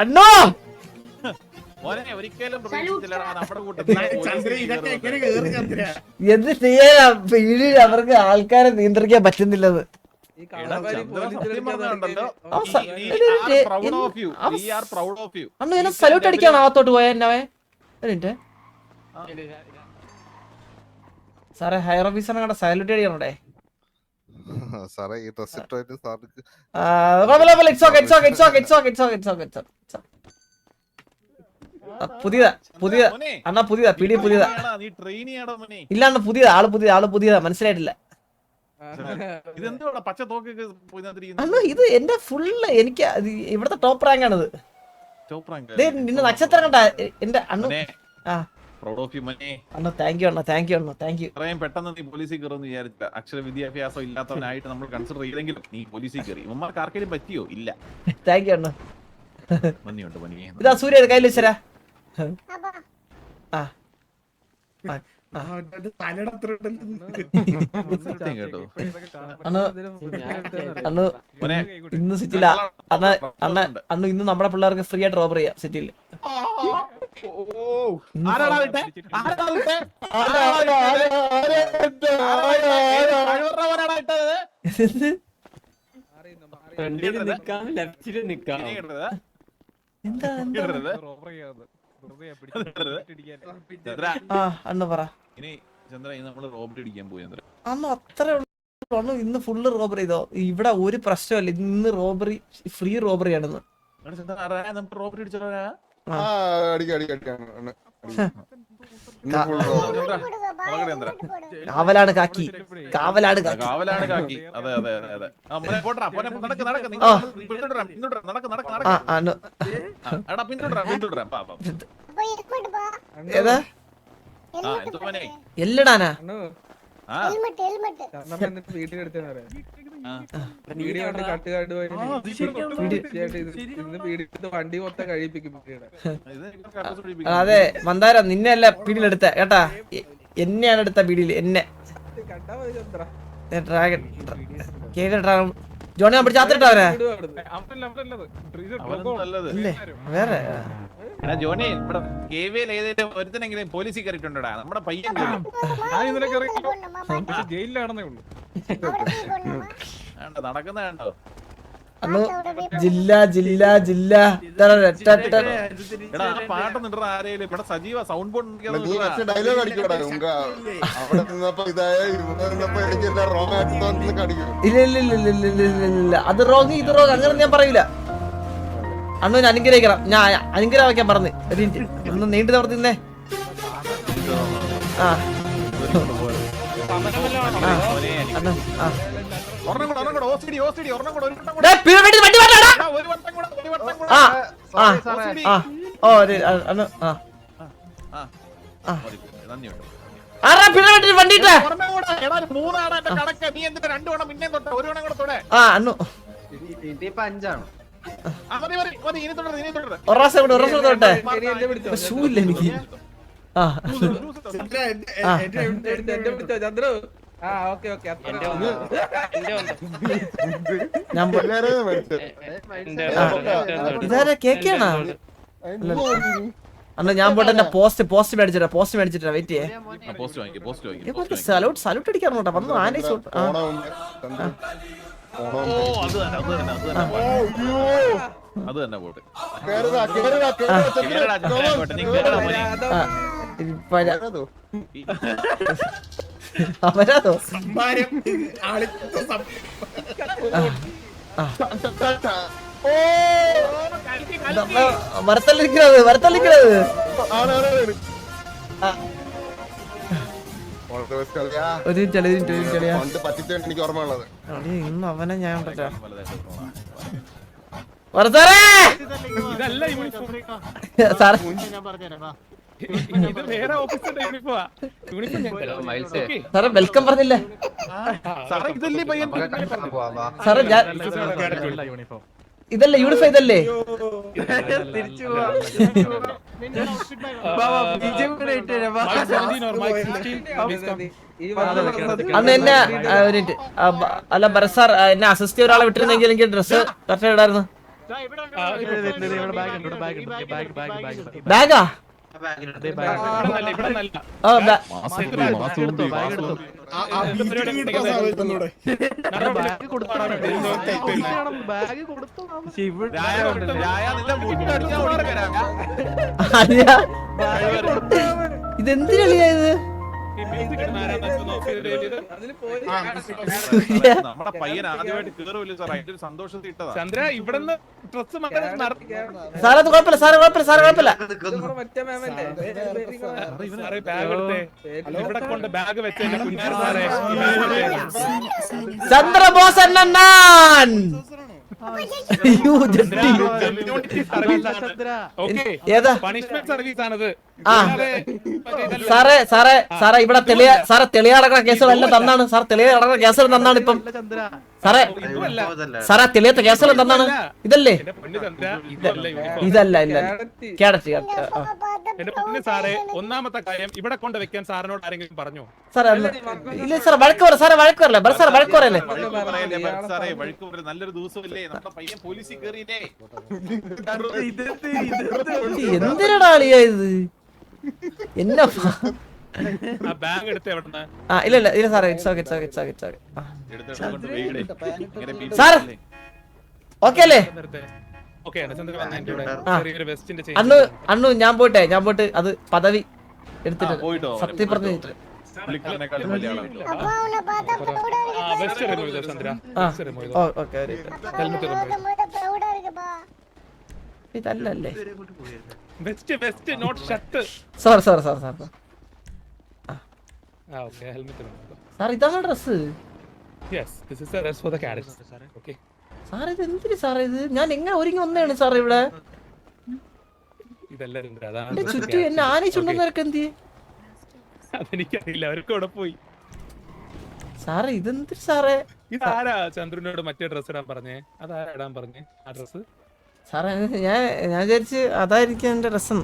അണ്ണോ എന്ത് ചെയ്യാനാ വീടിൽ അവർക്ക് ആൾക്കാരെ നിയന്ത്രിക്കാൻ പറ്റുന്നില്ലെന്ന്. അണ്ണു എന്നെ സല്യൂട്ട് അടിക്കാണ് അകത്തോട്ട് പോയ എന്നവേ. സാറേ ഹയർ ഓഫീസറിനെ കണ്ട സല്യൂട്ട് അടിക്കണേ. പുതിയതാ പുതിയതാ അണ്ണാ പുതിയതാ പിടി പുതിയതാ. ഇല്ല അണ്ണ പുതിയതാ ആള് പുതിയതാ മനസ്സിലായിട്ടില്ല. അണ്ണ ഇത് എന്റെ ഫുള്ള് എനിക്ക് ഇവിടത്തെ ടോപ്പ് റാങ്ക് ആണിത്. നിന്റെ നക്ഷത്രം കണ്ട എന്റെ അണ്ണു. അണ്ണോ താങ്ക് യു അണ്ണ താങ്ക് യു അണ്ണ താങ്ക് യു. പെട്ടെന്ന് നീ പോലീസിൽ കയറുമെന്ന് വിചാരിച്ചില്ല. അക്ഷര വിദ്യാഭ്യാസം ഇല്ലാത്തവനായിട്ട് നമ്മൾ കൺസിഡർ ചെയ്തെങ്കിലും നീ പോലീസിൽ കയറി. ഉമ്മമാർക്ക് ആർക്കെങ്കിലും പറ്റിയോ? ഇല്ല. താങ്ക് യു അണ്ണ. നന്ദിയുണ്ട് പനി. ഇതാ സൂര്യ കയ്യിൽ വെച്ചരാ. ആ ഇന്ന് സിറ്റിയില അന്ന് ഇന്ന് നമ്മുടെ പിള്ളേർക്ക് ഫ്രീ ആയിട്ട് റോബർ ചെയ്യാം സിറ്റിയിൽ. ഇന്ന് ഫുള്ള് റോബറി ചെയ്തോ? ഇവിടെ ഒരു പ്രശ്നമല്ല. ഇന്ന് റോബറി ഫ്രീ റോബറി ആണെന്ന്. കാവലാണ് കാക്കി കാവലാണ് കാക്കി. ഏതാ എല്ലടാനാ വണ്ടി മൊത്തം കഴിപ്പിക്കും. അതെ മന്ദാരം നിന്നെയല്ല പീടിയിലെടുത്ത കേട്ടാ. എന്നെയാണ് എടുത്ത പീടിയിൽ എന്നെ. ഡ്രാഗൺ ജോണി ഞാൻ പിടിച്ചാത്തിട്ടാ അവരെ. വേറെ ജോണി ഇവിടെ ഒരുത്തനെങ്കിലും പോലീസിൽ കയറിയിട്ടുണ്ടോടാ? നമ്മുടെ പയ്യൻ ജയിലിലാണെന്നേ ഉള്ളൂ. നടക്കുന്ന കണ്ടോ? ജില്ല ജില്ല ജില്ല പാട്ടൊന്നും ആരെയും ഇവിടെ സജീവ സൗണ്ട് ബോർഡ് ഇല്ല അത് റോങ് ഇത് റോങ് അങ്ങനെ ഞാൻ പറയൂല. അണ്ണു അനുഗ്രഹിക്കണം. ഞാൻ അനുഗ്രഹിക്കാൻ പറഞ്ഞു. ഒരു മിനിറ്റ് ഒന്ന് നീണ്ടു തവർത്തിന്നേ. ആ എനിക്ക്. ഇതാരാ കേക്കാണോ? അന്ന് ഞാൻ പോട്ടെ എന്റെ പോസ്റ്റ് മേടിച്ചിട്ടാ. വെയിറ്റ് ചെയ്യേ. സല്യൂട്ട് അടിക്കാറുണ്ടോ? വന്നു ആനേ അത് തന്നെ പോട്ടെ. അവരാതോ വരത്തല്ലിക്കുന്നത് ഇന്ന് അവനെ ഞാൻ സാറേ വെൽക്കം പറഞ്ഞില്ലേ സാറേ? ഇതല്ലേ യൂണിഫോം? ഇതല്ലേ അന്ന് എന്നെ അല്ല ഭരത് സാർ എന്നെ അസിസ്റ്റ് ഒരാളെ വിട്ടിരുന്നെങ്കിൽ എനിക്ക് ഡ്രസ് കറക്റ്റ് ഇടായിരുന്നു. ബാഗാ ഇതെന്തിനാ നമ്മുടെ പയ്യൻ ആദ്യമായിട്ട് കേറുമല്ലോ സാർ അതിന്റെ ഒരു സന്തോഷത്തിൽ ഇട്ടതാ. ചന്ദ്ര ഇവിടുന്ന് ഡ്രസ് സാറേ അത് കുഴപ്പമില്ല സാറേ കുഴപ്പമില്ല ബാഗ് എടുത്തേ ഇവിടെ കൊണ്ട് ബാഗ് വെച്ചേ കുഞ്ഞാറ് സാറേ ചന്ദ്രബോസ് അണ്ണൻ ഏതാ പണിഷ്മെന്റ് സർവീസ് ആണത്. ആ സാറേ ഇവിടെ തെളിയാടക്കുന്ന കേസുകളെല്ലാം തന്നാണ് സാർ. തെളിയാടക്കുന്ന കേസുകൾ തന്നാണ് ഇപ്പം സാറേ. സാറേ തെളിയാത്ത കേസുകൾ തന്നാണ്. ഇതല്ലേ ഇതല്ല ഇല്ല കേടറ്റ് എന്റെ പൊന്ന് സാറേ, ഒന്നാമത്തെ കാര്യം ഇവിടെ കൊണ്ട് വെക്കാൻ സാറിനോട് ആരെങ്കിലും പറഞ്ഞോ? സാറേ ഇല്ല സാറേ വഴക്ക് പറ സാറേ വഴക്ക് പറയല്ലേ ബർ സാറേ വഴക്ക് പറയല്ലേ സാറേ വഴിക്ക് ഒരു നല്ലൊരു ദിവസമല്ലേ നമ്മുടെ പയ്യൻ പോലീസിൽ കയറിയില്ലേ. എന്തിനാ അളിയാ ഇത് എന്നാ ബാഗ് എടുത്ത് എവിടുന്ന്? ആ ഇല്ല സാറേ ഇറ്റ്സ് ഓക്കെ സാർ ഓക്കെ അല്ലേ? അണ്ണു ഞാൻ പോയിട്ട് അത് പദവി എടുത്തിട്ട് പോയിട്ടോ സത്യം പറഞ്ഞിട്ട് പുള്ളിക്കാരനെക്കാളും വലിയ ആളാണ്. ഇതല്ലേ സാർ സാർ ഇതാണ് ഡ്രസ് സാർ ഇത് എന്തിന് സാറേ ഇത്? ഞാൻ എങ്ങനെ ഒരുങ്ങി വന്നതാണ് സാർ ഇവിടെ എന്റെ ചുറ്റും എന്നെ ആനയിച്ചുണ്ടെന്നൊക്കെ എന്ത് അതെനിക്കറിയില്ല, അവർക്ക് അവിടെ പോയി. സാറേ ഇതെന്തിന് സാറേ? ഇതാരാ ചന്ദ്രനോട് മറ്റേ ഡ്രസ് ഇടാൻ പറഞ്ഞേ? അതാരാ ഇടാൻ പറഞ്ഞേ ആ ഡ്രസ്? സാറേ ഞാൻ വിചാരിച്ച് അതായിരിക്കും എന്റെ രസം.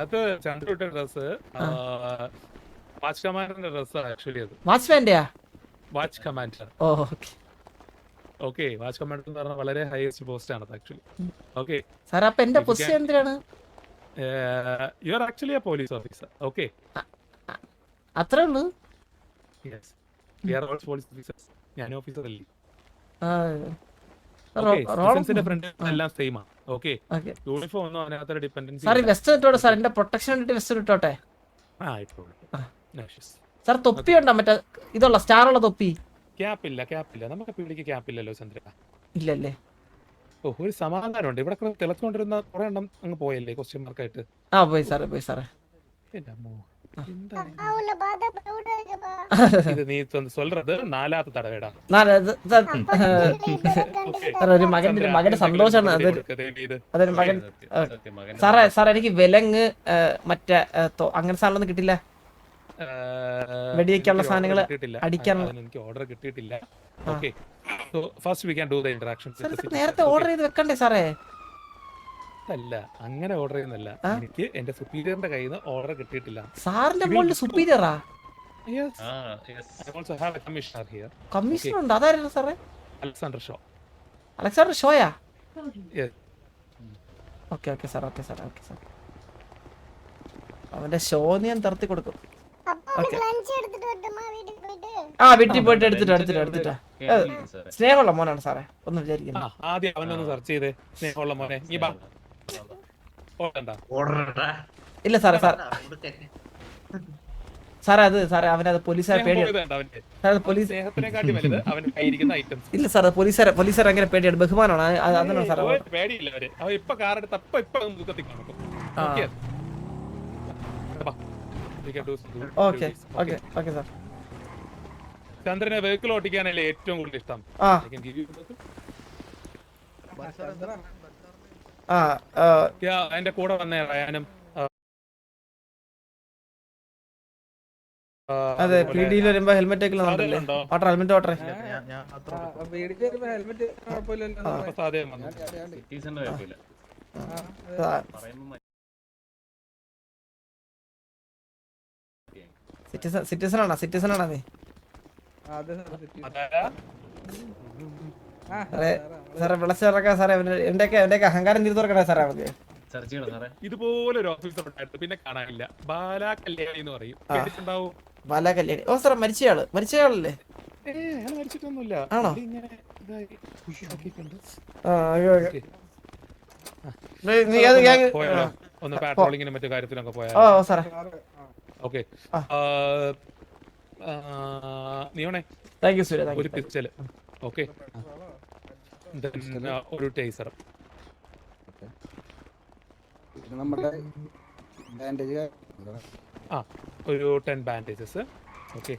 അത് ചന്ദ്ര ഇട്ട ഡ്രസ് വാച്ച് കമാൻഡറിന്റെ ഡ്രസ് ആക്ച്വലി. അത് വാച്ച്മാന്റെയാ? Watch commander. Okay watch commander എന്ന് പറഞ്ഞാൽ വളരെ ഹയസ്റ്റ് പോസ്റ്റ് ആണ് ആക്ച്വലി. ഓക്കെ സാർ അപ്പൊ എന്റെ പൊസിഷൻ എന്തിനാണ്? You are actually a police officer. Okay അത്രേ ഉള്ളൂ? Yes we are all police officers. ഞാൻ ഓഫീസർ അല്ലേ. ഫ്രണ്ട് എല്ലാം സെയിം ആണ്. ഓക്കെ യൂണിഫോം ഒന്നും അതിനകത്ത് ഡിപെൻഡൻസി. സാർ വെസ്റ്റ് ഇട്ടോട്ടെ സാർ, എന്റെ പ്രൊട്ടക്ഷൻ വേണ്ടിട്ട് വെസ്റ്റ് ഇട്ടോട്ടെ. സാർ തൊപ്പി ഉണ്ടോ മറ്റേ ഇതുള്ള സ്റ്റാർ ഉള്ള തൊപ്പി? ക്യാപ്പില്ല നമുക്ക് പിടിക്ക് ക്യാപ്പില്ലല്ലോ ചന്ദ്ര. ഇല്ലല്ലേ? ഓ ഒരു സമാധാനമുണ്ട് ഇവിടെ തിളച്ചുകൊണ്ടിരുന്ന കുറെ എണ്ണം അങ്ങ് പോയല്ലേ ക്വസ്റ്റ്യൻ മാർക്കായിട്ട്. പോയി സാറേ ഇത് നീ சொல்றது നാലാമത്തെ തടവേടാ. ഒരു മകന്റെ സന്തോഷമാണ് അതൊരു മകൻ. സാറേ എനിക്ക് വിലങ്ങ് മറ്റേ അങ്ങനെ സാധനം കിട്ടില്ല. വെടിവെക്കാനുള്ള സാധനങ്ങൾ അടിക്കാനുള്ള എനിക്ക് ഓർഡർ കിട്ടിയിട്ടില്ല. Okay so first we can do the interaction. നേരത്തെ ഓർഡർ ചെയ്ത് വെക്കണ്ടേ സാറേ? അല്ല അങ്ങനെ ഓർഡർ ചെയ്യുന്നല്ല, എനിക്ക് എന്റെ സുപ്പീരിയറിന്റെ കയ്യിൽ നിന്ന് ഓർഡർ കിട്ടിയിട്ടില്ല. സാറിന്റെ മോളിൽ സുപ്പീരിയറാ? കമ്മീഷണർ ഉണ്ട്. അതായിരുന്നു സാറേ? അലക്സാണ്ടർ ഷോയാ? ഓക്കെ സാർ അവന്റെ ഷോ ഞാൻ തർത്തി കൊടുക്കും. വീട്ടിൽ പോയിട്ട് എടുത്തിട്ടാ. സ്നേഹമുള്ള മോനാണ് സാറേ, ഒന്നും വിചാരിക്കുന്നു. ആദ്യം അവനൊന്ന് സെർച്ച് ചെയ്തേ. സ്നേഹമുള്ള മോനെ നീ ബാ. ഇല്ല സാറേ സാറേ അവനത് പോലീസുകാരെ പേടിയാണ്. ഇല്ല സാറേ പോലീസുകാർ അങ്ങനെ പേടിയാണ്, ബഹുമാനമാണ്. അതാണ് സാറേ പേടിയില്ല. അവൻ ഇപ്പൊ കാറെടുത്ത് ഓക്കെ സാർ. ചന്ദ്രനെ വെഹിക്കിൾ ഓടിക്കാനല്ലേ ഏറ്റവും കൂടുതൽ ഇഷ്ടം. എന്റെ കൂടെ വന്നേ റയാനും. അതെ പിടിയിൽ വരുമ്പോ ഹെൽമെറ്റ് ഒക്കെ ഹെൽമെറ്റ് ഓട്ടറേ. സിറ്റിസൺ ആണോ നീ? സാറേ വിളച്ചിറക്കാൻ സാറേ എന്റെയൊക്കെ അഹങ്കാരം തീർത്തു തുറക്കണേ സാറേ അവർക്ക്. ഇതുപോലെ ഒരു ഓഫീസർ ഉണ്ടായിരുന്നു, പിന്നെ കാണാനില്ല. ബാലാ കല്യാണി എന്ന് പറയും, കേട്ടിട്ടുണ്ടാവും? ബാലാ കല്യാണി. ഓ സാറേ മരിച്ചയാളല്ലേ? അയാൾ മരിച്ചിട്ടൊന്നുമില്ല. ആണോ? ഇങ്ങനെ ഇതായി ആക്കിയിട്ടുണ്ട്. പോയാലോ? ഒന്ന് പാട്രോളിങ്ങിനും മറ്റു കാര്യത്തിനൊക്കെ പോയാലോ? ഓ സാറേ. ഓക്കെ. നീയോണേ താങ്ക് യു സൂര്യ. ഒരു പിസ്റ്റല്, ഓക്കെ, ഒരു ടേസർ, ഒരു 10 ബാൻഡേജസ്, ഓക്കെ.